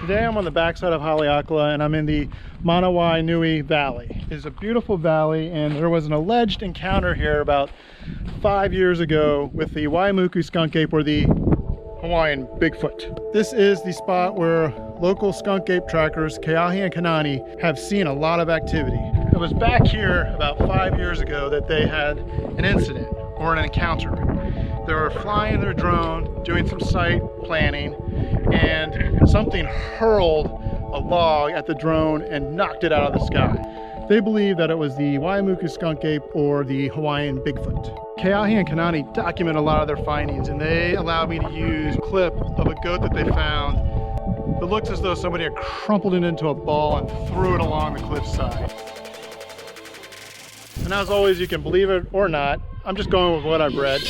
Today I'm on the backside of Haleakala and I'm in the Manawai Nui Valley. It's a beautiful valley and there was an alleged encounter here about 5 years ago with the Waimuku skunk ape, or the Hawaiian Bigfoot. This is the spot where local skunk ape trackers Keahi and Kanani have seen a lot of activity. It was back here about 5 years ago that they had an incident or an encounter. They were flying their drone, doing some site planning, and something hurled a log at the drone and knocked it out of the sky. They believe that it was the Waimuku skunk ape or the Hawaiian Bigfoot. Keahi and Kanani document a lot of their findings, and they allowed me to use a clip of a goat that they found. It looks as though somebody had crumpled it into a ball and threw it along the cliffside. And as always, you can believe it or not. I'm just going with what I've read.